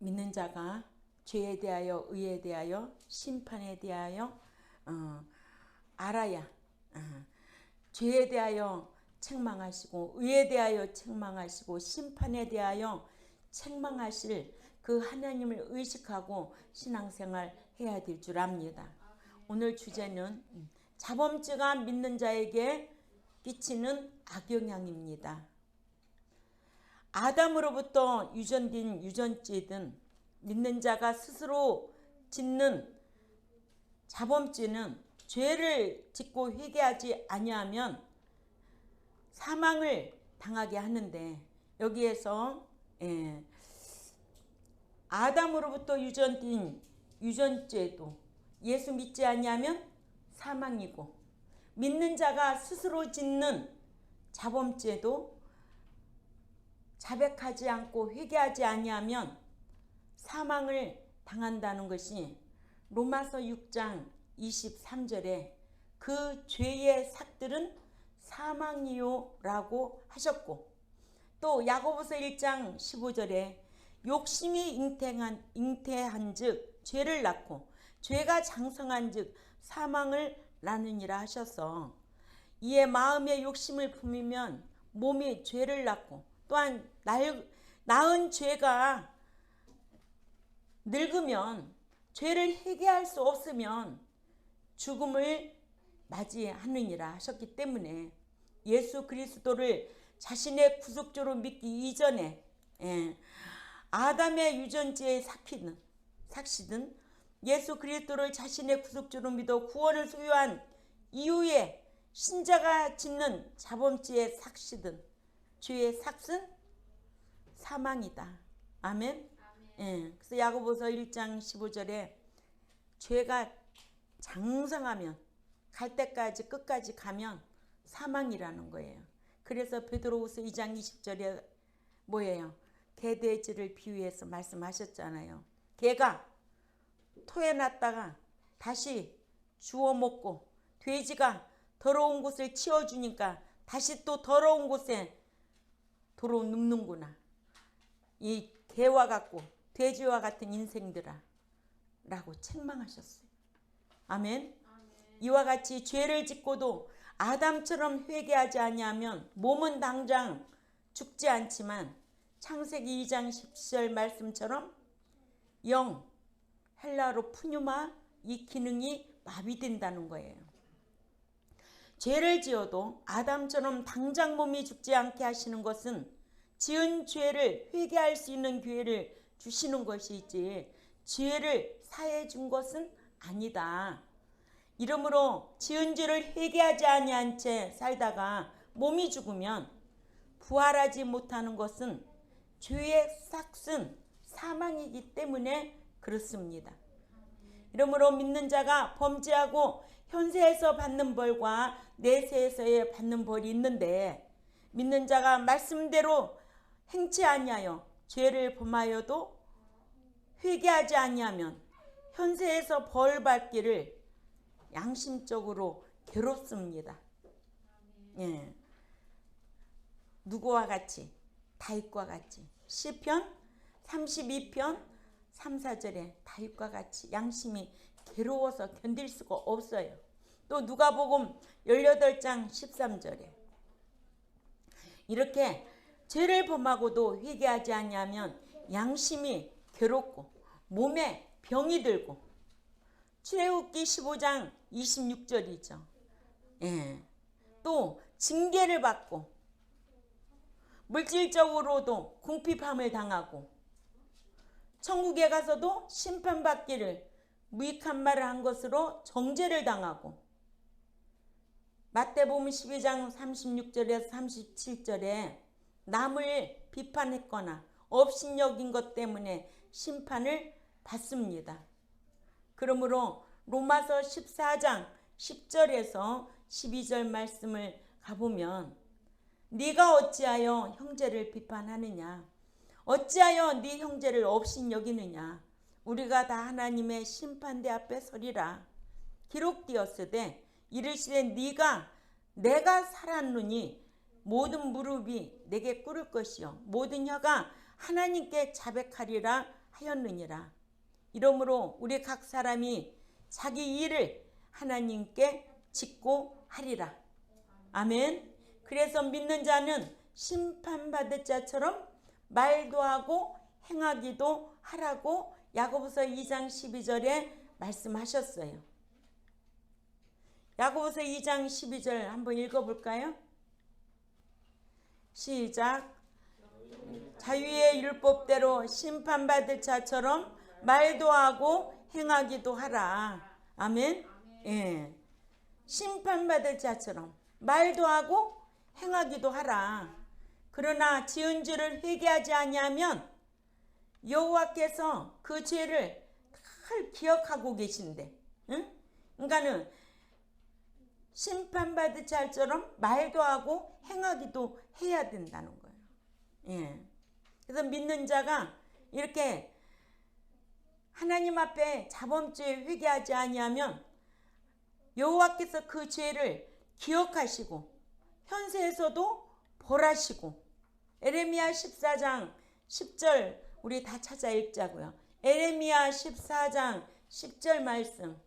믿는 자가 죄에 대하여, 의에 대하여, 심판에 대하여 알아야 죄에 대하여 책망하시고, 의에 대하여 책망하시고, 심판에 대하여 책망하실 그 하나님을 의식하고 신앙생활 해야 될 줄 압니다. 오늘 주제는 자범죄가 믿는 자에게 끼치는 악영향입니다. 아담으로부터 유전된 유전죄든 믿는 자가 스스로 짓는 자범죄는 죄를 짓고 회개하지 아니하면 사망을 당하게 하는데, 여기에서 아담으로부터 유전된 유전죄도 예수 믿지 아니하면 사망이고, 믿는 자가 스스로 짓는 자범죄도 자백하지 않고 회개하지 아니하면 사망을 당한다는 것이 로마서 6장 23절에 그 죄의 삭들은 사망이요 라고 하셨고, 또 야고보서 1장 15절에 욕심이 잉태한 즉 죄를 낳고 죄가 장성한 즉 사망을 낳느니라 하셔서, 이에 마음의 욕심을 품으면 몸이 죄를 낳고, 또한 낳은 죄가 늙으면, 죄를 회개할 수 없으면 죽음을 맞이하느니라 하셨기 때문에 예수 그리스도를 자신의 구속주로 믿기 이전에 아담의 유전죄에 삭시든 예수 그리스도를 자신의 구속주로 믿어 구원을 소유한 이후에 신자가 짓는 자범죄에 삭시든 죄의 삭은 사망이다. 아멘. 그래서 야고보서 1장 15절에 죄가 장성하면, 갈 때까지 끝까지 가면 사망이라는 거예요. 그래서 베드로후서 2장 20절에 뭐예요? 개돼지를 비유해서 말씀하셨잖아요. 개가 토해 놨다가 다시 주워 먹고, 돼지가 더러운 곳을 치워주니까 다시 또 더러운 곳에 도로 눕는구나. 이 개와 같고 돼지와 같은 인생들아 라고 책망하셨어요. 아멘. 이와 같이 죄를 짓고도 아담처럼 회개하지 아니하면 몸은 당장 죽지 않지만 창세기 2장 10절 말씀처럼 헬라로 푸뉴마, 이 기능이 마비된다는 거예요. 죄를 지어도 아담처럼 당장 몸이 죽지 않게 하시는 것은 지은 죄를 회개할 수 있는 기회를 주시는 것이지 죄를 사해 준 것은 아니다. 이러므로 지은 죄를 회개하지 아니한 채 살다가 몸이 죽으면 부활하지 못하는 것은 죄의 삭은 사망이기 때문에 그렇습니다. 이러므로 믿는 자가 범죄하고 현세에서 받는 벌과 내세에서의 받는 벌이 있는데, 믿는 자가 말씀대로 행치 아니하여 죄를 범하여도 회개하지 아니하면 현세에서 벌 받기를 양심적으로 괴롭습니다. 누구와 같이? 다윗과 같이. 시편 32편 3, 4절에 다윗과 같이 양심이 괴로워서 견딜 수가 없어요. 또 누가복음 18장 13절에 이렇게 죄를 범하고도 회개하지 아니하면 양심이 괴롭고 몸에 병이 들고, 출애굽기 15장 26절이죠. 또 징계를 받고 물질적으로도 궁핍함을 당하고, 천국에 가서도 심판받기를 무익한 말을 한 것으로 정죄를 당하고, 마태복음 12장 36절에서 37절에 남을 비판했거나 업신여긴 것 때문에 심판을 받습니다. 그러므로 로마서 14장 10절에서 12절 말씀을 가보면, 네가 어찌하여 형제를 비판하느냐? 어찌하여 네 형제를 업신여기느냐? 우리가 다 하나님의 심판대 앞에 서리라. 기록되었으되 이르시되 내가 살았노니 모든 무릎이 내게 꿇을 것이요 모든 혀가 하나님께 자백하리라 하였느니라. 이러므로 우리 각 사람이 자기 일을 하나님께 짓고 하리라. 아멘. 그래서 믿는 자는 심판받을 자처럼 말도 하고 행하기도 하라고 야고보서 2장 12절에 말씀하셨어요. 야고보서 2장 12절 한번 읽어볼까요? 시작. 자유의 율법대로 심판받을 자처럼 말도 하고 행하기도 하라. 아멘. 예. 심판받을 자처럼 말도 하고 행하기도 하라. 그러나 지은 죄를 회개하지 아니하면 여호와께서 그 죄를 늘 기억하고 계신데, 응? 그러니까는 심판받을 자처럼 말도 하고 행하기도 해야 된다는 거예요. 예. 그래서 믿는 자가 이렇게 하나님 앞에 자범죄에 회개하지 아니하면 여호와께서 그 죄를 기억하시고 현세에서도 벌하시고, 에레미야 14장 10절 우리 다 찾아 읽자고요. 에레미야 14장 10절 말씀.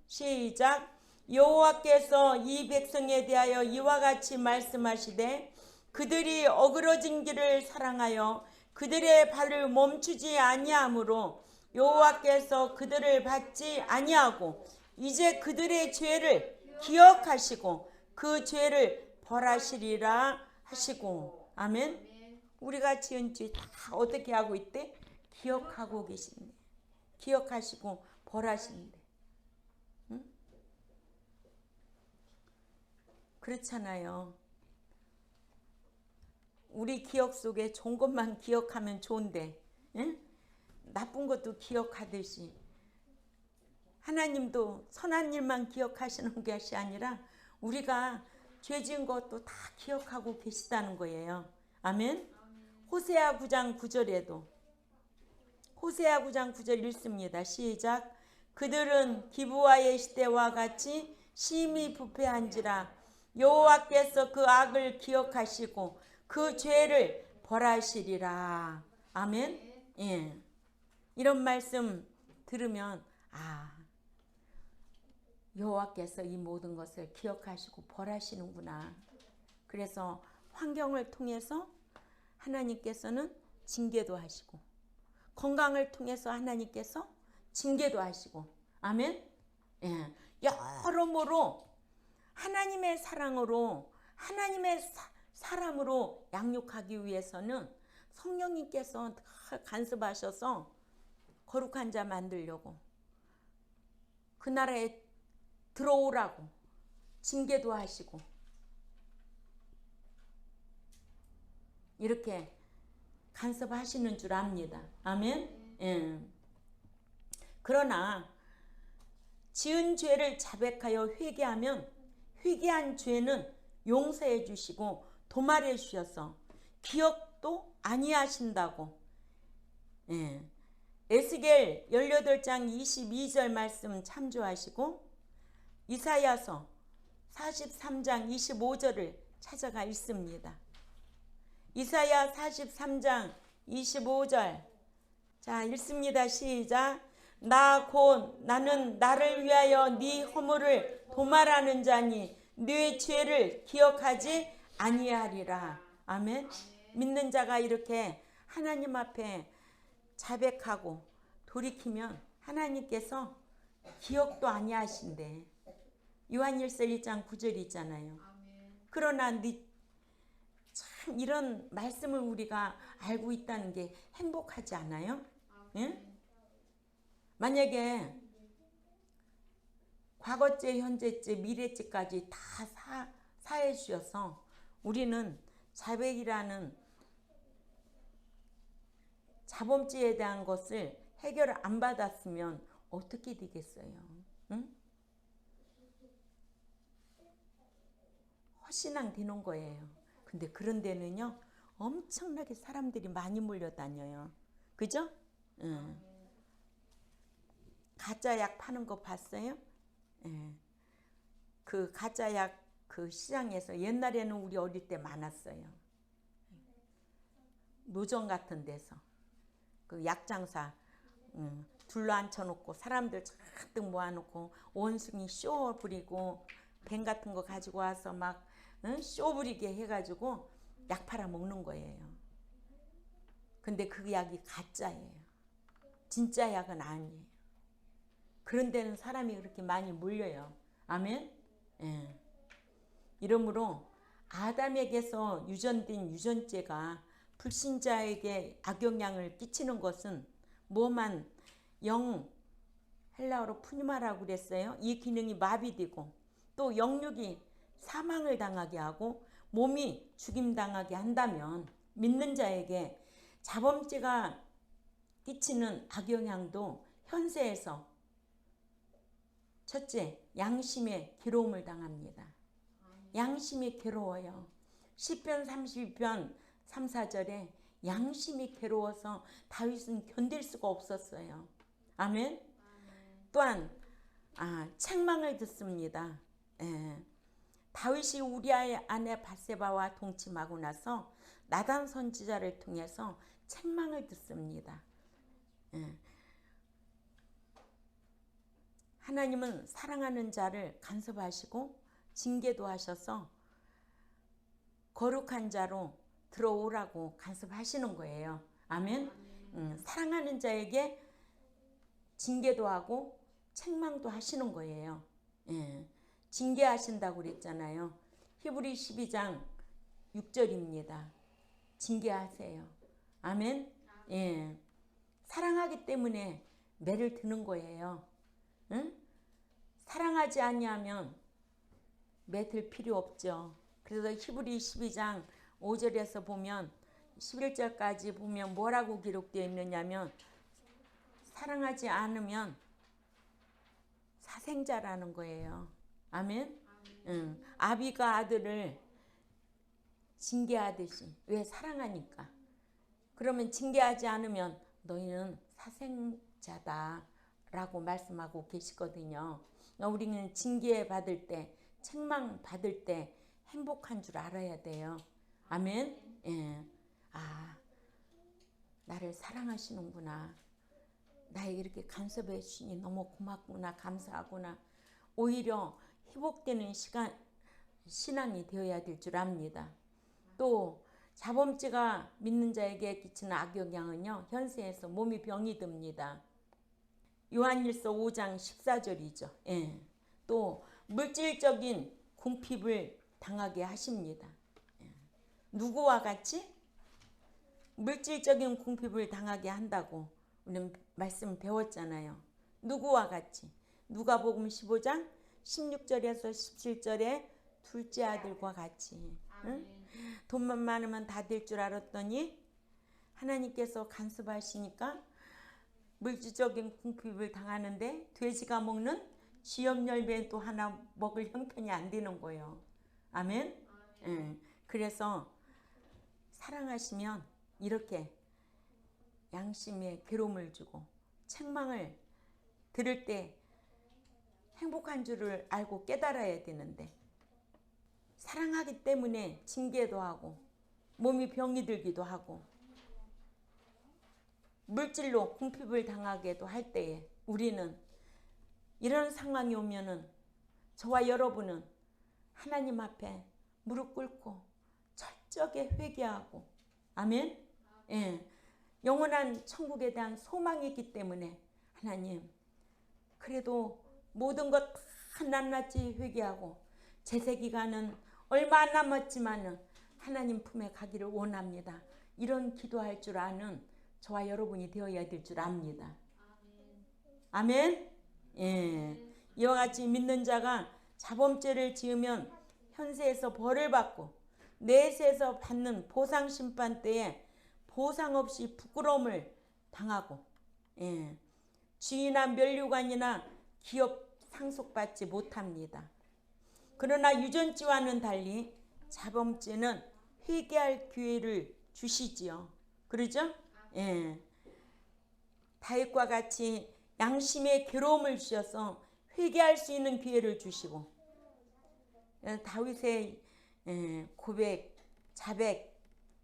시작. 여호와께서 이 백성에 대하여 이와 같이 말씀하시되 그들이 어그러진 길을 사랑하여 그들의 발을 멈추지 아니하므로 여호와께서 그들을 받지 아니하고 이제 그들의 죄를 기억하시고 그 죄를 벌하시리라 하시고. 아멘. 우리가 지은 죄 다 어떻게 하고 있대? 기억하고 계신데, 기억하시고 벌하신대. 응? 그렇잖아요. 우리 기억 속에 좋은 것만 기억하면 좋은데, 응? 나쁜 것도 기억하듯이 하나님도 선한 일만 기억하시는 것이 아니라 우리가 죄 지은 것도 다 기억하고 계시다는 거예요. 아멘. 호세아 9장 9절에도 호세아 9장 9절 읽습니다. 시작. 그들은 기브와의 시대와 같이 심히 부패한지라 여호와께서 그 악을 기억하시고 그 죄를 벌하시리라. 아멘. 예. 이런 말씀 들으면 여호와께서 이 모든 것을 기억하시고 벌하시는구나. 그래서 환경을 통해서 하나님께서는 징계도 하시고, 건강을 통해서 하나님께서 징계도 하시고, 아멘. 예. 여러모로 하나님의 사랑으로 하나님의 사람으로 양육하기 위해서는 성령님께서 간섭하셔서 거룩한 자 만들려고, 그 나라에 들어오라고 징계도 하시고 이렇게 간섭하시는 줄 압니다. 아멘. 예. 그러나 지은 죄를 자백하여 회개하면 회개한 죄는 용서해 주시고 도말해 주셔서 기억도 아니하신다고. 예. 에스겔 18장 22절 말씀 참조하시고 이사야서 43장 25절을 찾아가 읽습니다. 이사야 43장 25절. 자, 읽습니다. 시작. 나 곧 나는 나를 위하여 네 허물을 도말하는 자니 네 죄를 기억하지 아니하리라. 아멘. 믿는 자가 이렇게 하나님 앞에 자백하고 돌이키면 하나님께서 기억도 아니하신대. 요한일서 1장 9절 있잖아요. 그러나 참 이런 말씀을 우리가 알고 있다는 게 행복하지 않아요? 응? 만약에 과거죄, 현재죄, 미래죄까지 다 사해 주셔서 우리는 자백이라는 자범죄에 대한 것을 해결을 안 받았으면 어떻게 되겠어요? 응? 헛신앙 되는 거예요. 근데 그런 데는요 엄청나게 사람들이 많이 몰려다녀요. 그죠? 응. 가짜 약 파는 거 봤어요? 예. 그 가짜 약 그 시장에서 옛날에는 우리 어릴 때 많았어요. 노점 같은 데서 그 약장사 둘러 앉혀놓고 사람들 잔뜩 모아놓고 원숭이 쇼 부리고 뱀 같은 거 가지고 와서 막 쇼 부리게 해가지고 약 팔아 먹는 거예요. 근데 그 약이 가짜예요. 진짜 약은 아니에요. 그런 데는 사람이 그렇게 많이 몰려요. 아멘? 예. 이러므로 아담에게서 유전된 유전죄가 불신자에게 악영향을 끼치는 것은 뭐만 헬라어로 푸니마라고 그랬어요. 이 기능이 마비되고 또 영육이 사망을 당하게 하고 몸이 죽임당하게 한다면 믿는 자에게 자범죄가 끼치는 악영향도 현세에서 첫째, 양심의 괴로움을 당합니다. 양심이 괴로워요. 시편 32편 3, 4절에 양심이 괴로워서 다윗은 견딜 수가 없었어요. 아멘. 또한 책망을 듣습니다. 다윗이 우리아의 아내 밧세바와 동침하고 나서 나단 선지자를 통해서 책망을 듣습니다. 하나님은 사랑하는 자를 간섭하시고 징계도 하셔서 거룩한 자로 들어오라고 간섭하시는 거예요. 아멘. 사랑하는 자에게 징계도 하고 책망도 하시는 거예요. 징계하신다고 그랬잖아요. 히브리 12장 6절입니다. 징계하세요. 아멘. 사랑하기 때문에 매를 드는 거예요. 사랑하지 아니하면 매 들 필요 없죠. 그래서 히브리 12장 5절에서 보면 11절까지 보면 뭐라고 기록되어 있느냐면 사랑하지 않으면 사생자라는 거예요. 아멘. 아비가 아들을 징계하듯이. 왜? 사랑하니까. 그러면 징계하지 않으면 너희는 사생자다 라고 말씀하고 계시거든요. 우리는 징계받을 때, 책망받을 때 행복한 줄 알아야 돼요. 아멘. 나를 사랑하시는구나. 나에게 이렇게 간섭해 주시니 너무 고맙구나, 감사하구나. 오히려 회복되는 신앙이 되어야 될 줄 압니다. 또 자범죄가 믿는 자에게 끼치는 악영향은요, 현세에서 몸이 병이 듭니다. 요한일서 5장 14절이죠. 또 물질적인 궁핍을 당하게 하십니다. 누구와 같이? 물질적인 궁핍을 당하게 한다고 우리는 말씀 배웠잖아요. 누구와 같이? 누가복음 15장 16절에서 17절에 둘째 아들과 같이. 돈만 많으면 다 될 줄 알았더니 하나님께서 간섭하시니까 물질적인 궁핍을 당하는데 돼지가 먹는 쥐염 열매 또 하나 먹을 형편이 안 되는 거예요. 아멘. 그래서 사랑하시면 이렇게 양심에 괴로움을 주고 책망을 들을 때 행복한 줄을 알고 깨달아야 되는데 사랑하기 때문에 징계도 하고 몸이 병이 들기도 하고 물질로 궁핍을 당하게도 할 때에 우리는 이런 상황이 오면은 저와 여러분은 하나님 앞에 무릎 꿇고 철저하게 회개하고 아멘. 영원한 천국에 대한 소망이 있기 때문에 하나님 그래도 모든 것 다 낱낱이 회개하고 제세기간은 얼마 안 남았지만은 하나님 품에 가기를 원합니다. 이런 기도할 줄 아는 저와 여러분이 되어야 될 줄 압니다. 아멘. 이와 같이 믿는 자가 자범죄를 지으면 현세에서 벌을 받고 내세에서 받는 보상 심판 때에 보상 없이 부끄러움을 당하고 주인이나 면류관이나 기업 상속받지 못합니다. 그러나 유전죄와는 달리 자범죄는 회개할 기회를 주시지요. 그러죠? 다윗과 같이 양심의 괴로움을 주셔서 회개할 수 있는 기회를 주시고 다윗의 고백, 자백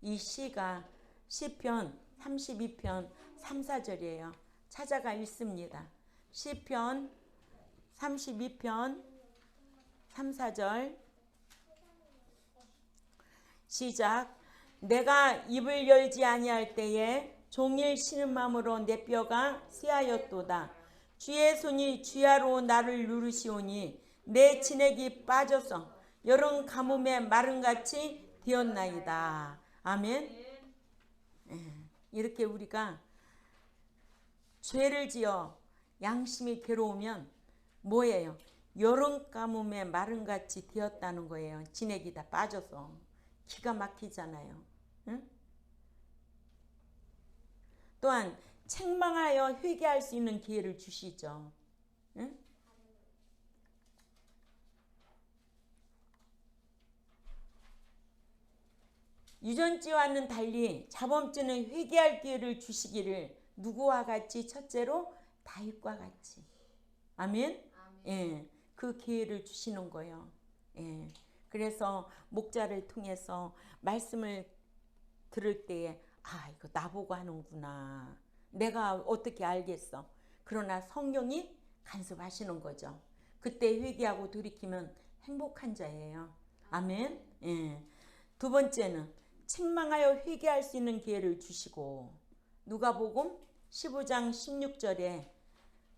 이 시가 시편 32편 3, 4절이에요. 찾아가 읽습니다. 시편 32편 3, 4절 시작. 내가 입을 열지 아니할 때에 종일 신음함으로 내 뼈가 쇠하였도다. 주의 손이 주야로 나를 누르시오니 내 진액이 빠져서 여름 가뭄에 마름같이 되었나이다. 아멘. 이렇게 우리가 죄를 지어 양심이 괴로우면 뭐예요? 여름 가뭄에 마름같이 되었다는 거예요. 진액이 다 빠져서. 기가 막히잖아요. 응? 또한 책망하여 회개할 수 있는 기회를 주시죠. 응? 유전죄와는 달리 자범죄는 회개할 기회를 주시기를 누구와 같이? 첫째로 다윗과 같이. 아멘? 예, 그 기회를 주시는 거예요. 예, 그래서 목자를 통해서 말씀을 들을 때에 이거 나보고 하는구나. 내가 어떻게 알겠어. 그러나 성령이 간섭하시는 거죠. 그때 회개하고 돌이키면 행복한 자예요. 아멘. 예. 두 번째는 책망하여 회개할 수 있는 기회를 주시고 누가복음 15장 16절에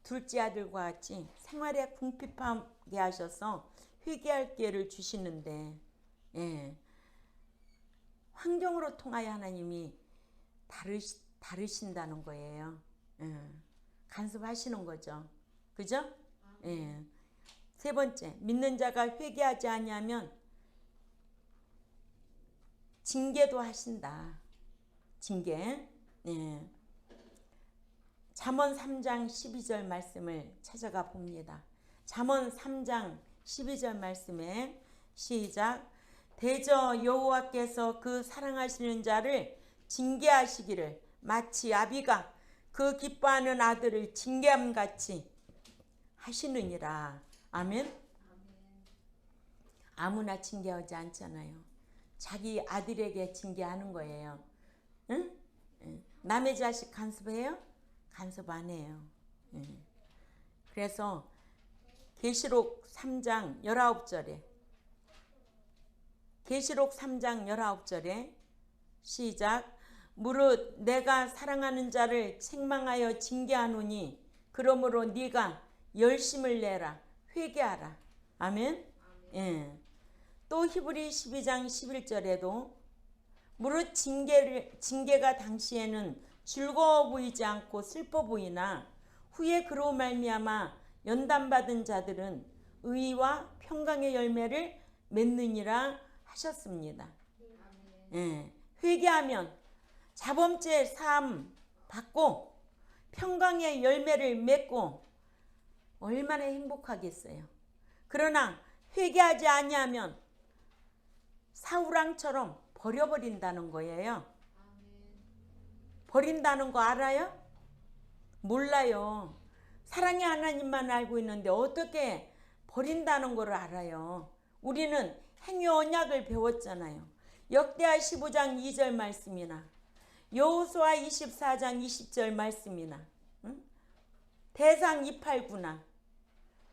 둘째 아들과 같이 생활에 궁핍하게 하셔서 회개할 기회를 주시는데 환경으로 통하여 하나님이 다르신다는 거예요. 간섭하시는 거죠. 그죠? 세 번째, 믿는 자가 회개하지 아니하면 징계도 하신다. 징계. 잠언 3장 12절 말씀을 찾아가 봅니다. 잠언 3장 12절 말씀에 시작. 대저 여호와께서 그 사랑하시는 자를 징계하시기를 마치 아비가 그 기뻐하는 아들을 징계함같이 하시느니라. 아멘. 아무나 징계하지 않잖아요. 자기 아들에게 징계하는 거예요. 응? 남의 자식 간섭해요? 간섭 안 해요. 그래서 계시록 3장 19절에 계시록 3장 19절에 시작. 무릇 내가 사랑하는 자를 책망하여 징계하노니 그러므로 네가 열심을 내라. 회개하라. 아멘. 또 히브리 12장 11절에도 무릇 징계가 당시에는 즐거워 보이지 않고 슬퍼 보이나 후에 그로 말미암아 연단받은 자들은 의와 평강의 열매를 맺느니라 하셨습니다. 회개하면 자범죄 사함 받고 평강의 열매를 맺고 얼마나 행복하겠어요. 그러나 회개하지 아니하면 사울왕처럼 버려버린다는 거예요. 버린다는 거 알아요? 몰라요. 사랑의 하나님만 알고 있는데 어떻게 버린다는 걸 알아요. 우리는 행위 언약을 배웠잖아요. 역대하 15장 2절 말씀이나 여호수아 24장 20절 말씀이나 대상 289나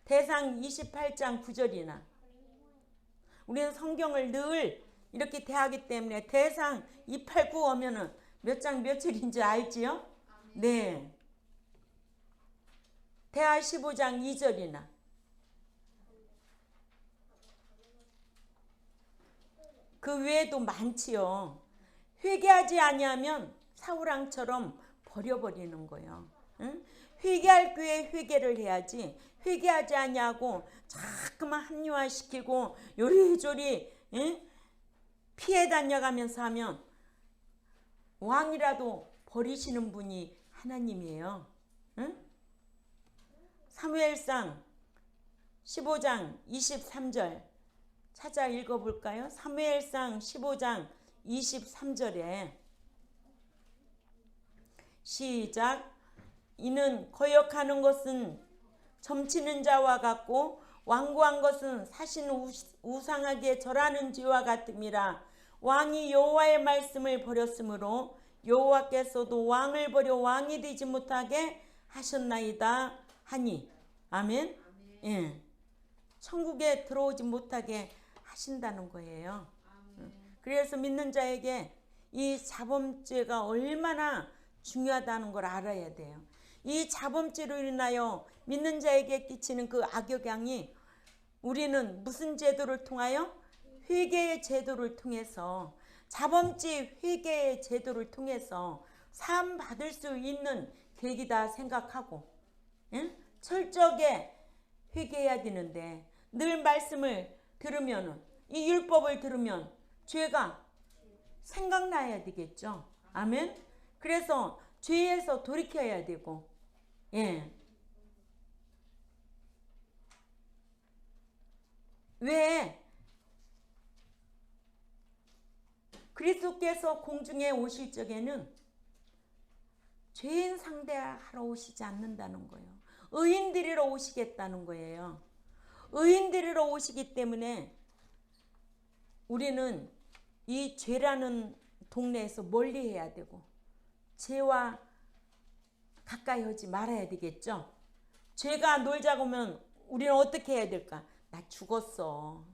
대상 28장 9절이나 우리는 성경을 늘 이렇게 대하기 때문에 대상 289 오면은 몇 장 몇 절인지 알지요? 네. 대하 15장 2절이나 그 외에도 많지요. 회개하지 아니하면 사울왕처럼 버려버리는 거예요. 응? 회개할 기회에 회개를 해야지 회개하지 아니하고 자꾸만 합리화시키고 요리조리 피해 다녀가면서 하면 왕이라도 버리시는 분이 하나님이에요. 응? 사무엘상 15장 23절 찾아 읽어볼까요? 사무엘상 15장 23절에 시작. 이는 거역하는 것은 점치는 자와 같고 완고한 것은 사신 우상하게 절하는 죄와 같음이라. 왕이 여호와의 말씀을 버렸으므로 여호와께서도 왕을 버려 왕이 되지 못하게 하셨나이다 하니. 아멘. 예. 천국에 들어오지 못하게 하신다는 거예요. 그래서 믿는 자에게 이 자범죄가 얼마나 중요하다는 걸 알아야 돼요. 이 자범죄로 인하여 믿는 자에게 끼치는 그 악영향이 우리는 무슨 제도를 통하여? 회개의 제도를 통해서, 자범죄 회개의 제도를 통해서 사함 받을 수 있는 계기다 생각하고, 응? 철저하게 회개해야 되는데, 늘 말씀을 들으면, 이 율법을 들으면 죄가 생각나야 되겠죠. 아멘. 그래서 죄에서 돌이켜야 되고, 예. 왜 그리스도께서 공중에 오실 적에는 죄인 상대하러 오시지 않는다는 거예요. 의인들이러 오시겠다는 거예요. 의인들이러 오시기 때문에 우리는 이 죄라는 동네에서 멀리 해야 되고, 죄와 가까이 하지 말아야 되겠죠. 죄가 놀자고 하면 우리는 어떻게 해야 될까? 나 죽었어.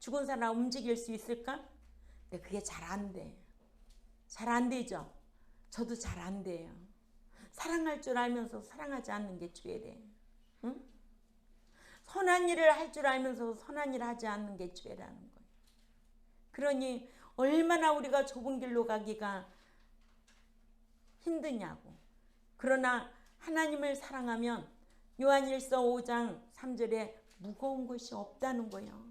죽은 사람 움직일 수 있을까? 근데 그게 잘 안 돼. 잘 안 되죠. 저도 잘 안 돼요. 사랑할 줄 알면서 사랑하지 않는 게 죄래. 응? 선한 일을 할 줄 알면서 선한 일을 하지 않는 게 죄라는 거예요. 그러니 얼마나 우리가 좁은 길로 가기가 힘드냐고. 그러나 하나님을 사랑하면 요한일서 5장 3절에 무거운 것이 없다는 거예요.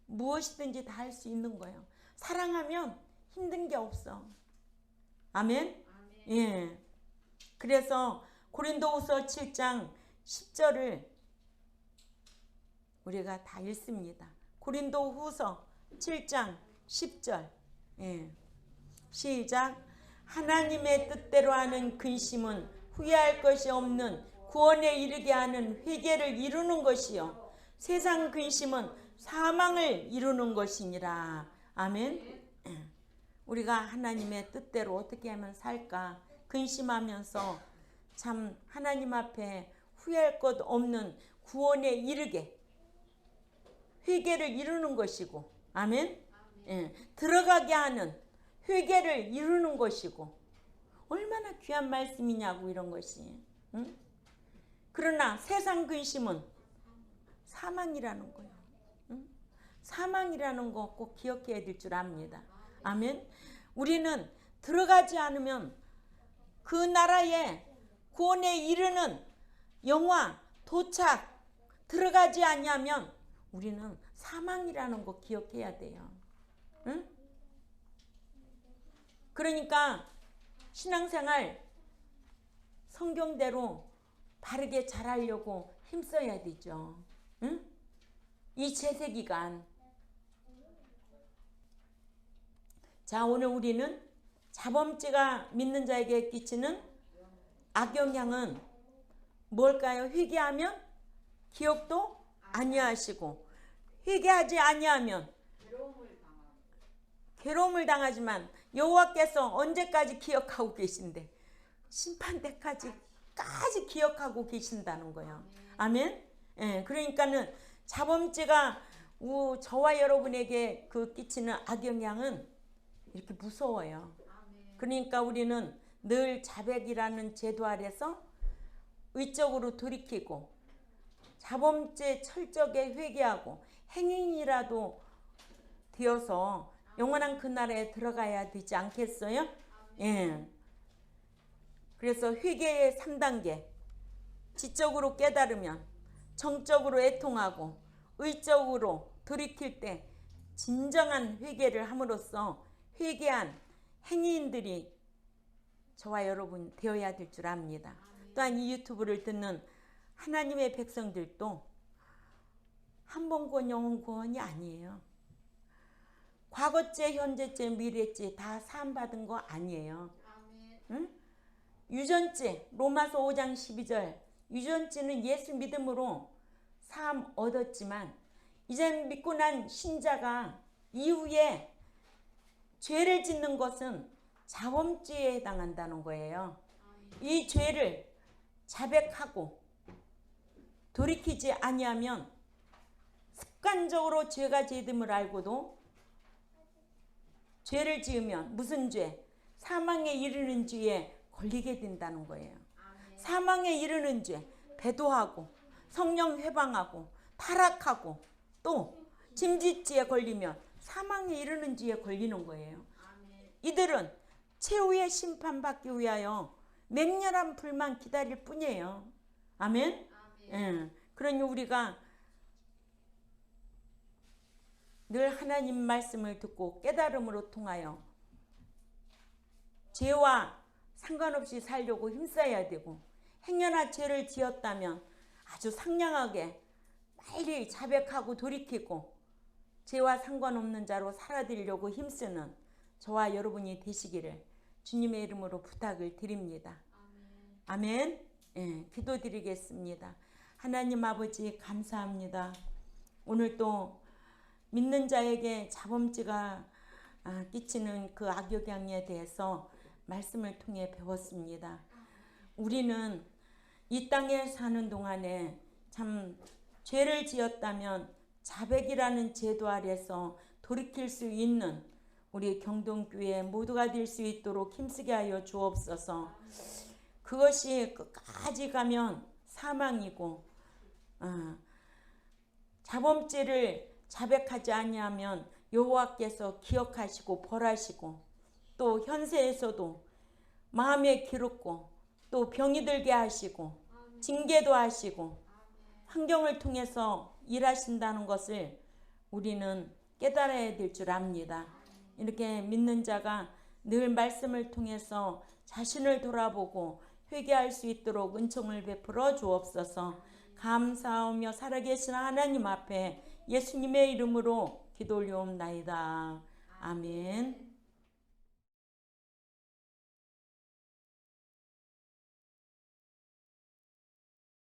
무엇이든지 다 할 수 있는 거예요. 사랑하면 힘든 게 없어. 아멘? 예. 그래서 고린도후서 7장 10절을 우리가 다 읽습니다. 고린도후서 7장 10절. 예. 시작. 하나님의 뜻대로 하는 근심은 후회할 것이 없는 구원에 이르게 하는 회개를 이루는 것이요, 세상 근심은 사망을 이루는 것이니라. 아멘. 우리가 하나님의 뜻대로 어떻게 하면 살까 근심하면서 참 하나님 앞에 후회할 것 없는 구원에 이르게 회개를 이루는 것이고, 아멘. 예, 들어가게 하는 회개를 이루는 것이고, 얼마나 귀한 말씀이냐고 이런 것이. 응? 그러나 세상 근심은 사망이라는 거예요. 응? 사망이라는 거 꼭 기억해야 될 줄 압니다. 아멘. 우리는 들어가지 않으면 그 나라에 구원에 이르는 영화 도착 들어가지 않냐면 우리는 사망이라는 거 기억해야 돼요. 응? 그러니까 신앙생활 성경대로 바르게 잘하려고 힘써야 되죠. 응? 이 채세기간. 자, 오늘 우리는 자범죄가 믿는 자에게 끼치는 악영향은 뭘까요? 회개하면 기억도 아니하시고, 회개하지 아니하면 괴로움을 당하지만 여호와께서 언제까지 기억하고 계신데? 심판 때까지 기억하고 계신다는 거예요. 아멘. 예, 그러니까는 자범죄가 저와 여러분에게 그 끼치는 악영향은 이렇게 무서워요. 그러니까 우리는 늘 자백이라는 제도 아래서 의적으로 돌이키고 자범죄 철저하게 회개하고 행인이라도 되어서 영원한 그 나라에 들어가야 되지 않겠어요? 예. 그래서 회개의 3단계. 지적으로 깨달으면, 정적으로 애통하고, 의적으로 돌이킬 때 진정한 회개를 함으로써 회개한 행위인들이 저와 여러분 되어야 될 줄 압니다. 또한 이 유튜브를 듣는 하나님의 백성들도 한 번 구원 영원 구원이 아니에요. 과거죄, 현재죄, 미래죄 다 사함받은 거 아니에요. 응? 유전죄, 로마서 5장 12절. 유전죄는 예수 믿음으로 사함 얻었지만 이제 믿고 난 신자가 이후에 죄를 짓는 것은 자범죄에 해당한다는 거예요. 이 죄를 자백하고 돌이키지 아니하면 습관적으로 죄가 죄됨을 알고도 죄를 지으면 무슨 죄? 사망에 이르는 죄에 걸리게 된다는 거예요. 사망에 이르는 죄, 배도하고 성령 회방하고 타락하고 또 짐짓죄에 걸리면 사망에 이르는 죄에 걸리는 거예요. 이들은 최후의 심판받기 위하여 맹렬한 불만 기다릴 뿐이에요. 아멘? 예. 그러니 우리가 늘 하나님 말씀을 듣고 깨달음으로 통하여 죄와 상관없이 살려고 힘써야 되고, 행여나 죄를 지었다면 아주 상냥하게 빨리 자백하고 돌이키고 죄와 상관없는 자로 살아들려고 힘쓰는 저와 여러분이 되시기를 주님의 이름으로 부탁을 드립니다. 아멘. 예, 기도드리겠습니다. 하나님 아버지 감사합니다. 오늘 또 믿는 자에게 자범죄가 끼치는 그 악영향에 대해서 말씀을 통해 배웠습니다. 우리는 이 땅에 사는 동안에 참 죄를 지었다면 자백이라는 제도 아래서 돌이킬 수 있는 우리 경동교회 모두가 될 수 있도록 힘쓰게 하여 주옵소서. 그것이 끝까지 가면 사망이고 자범죄를 자백하지 아니하면 여호와께서 기억하시고 벌하시고 또 현세에서도 마음에 기롭고 또 병이 들게 하시고 징계도 하시고 환경을 통해서 일하신다는 것을 우리는 깨달아야 될 줄 압니다. 이렇게 믿는 자가 늘 말씀을 통해서 자신을 돌아보고 회개할 수 있도록 은총을 베풀어 주옵소서. 감사하며 살아계신 하나님 앞에 예수님의 이름으로 기도 올려옵나이다. 아멘.